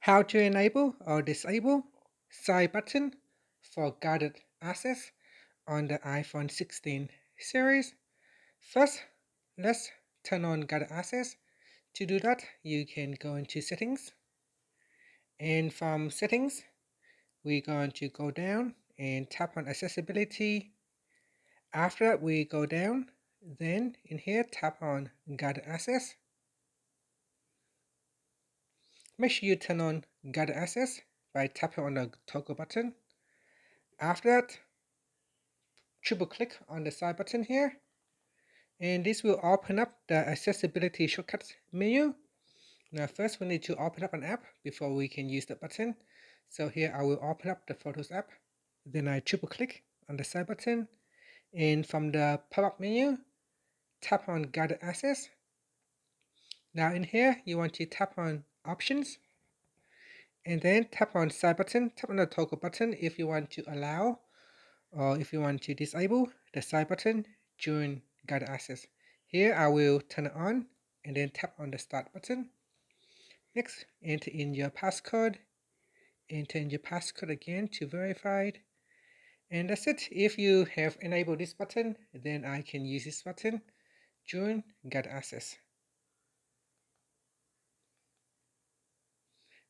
How to enable or disable side button for guided access on the iPhone 16 series. First, let's turn on guided access. To do that, you can go into settings, and from settings, we're going to go down and tap on accessibility. After that, we go down, then in here, tap on guided access. Make sure you turn on guided access by tapping on the toggle button. After that, triple click on the side button here, and this will open up the accessibility shortcuts menu. Now first we need to open up an app before we can use the button. So here I will open up the Photos app, then I triple click on the side button, and from the pop-up menu, tap on guided access. Now in here you want to tap on options, and then tap on side button, tap on the toggle button if you want to allow or if you want to disable the side button during guided access. Here I will turn it on and then tap on the start button. Next, enter in your passcode. Enter in your passcode again to verify it. And that's it. If you have enabled this button, then I can use this button during guided access.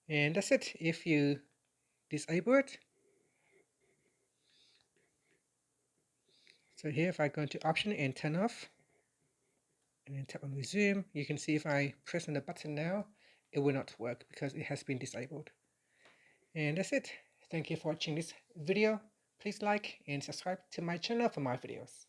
And that's it. If you disable it, so here if I go into option and turn off, and then tap on resume, you can see if I press on the button now, it will not work because it has been disabled. And that's it. Thank you for watching this video. Please like and subscribe to my channel for more videos.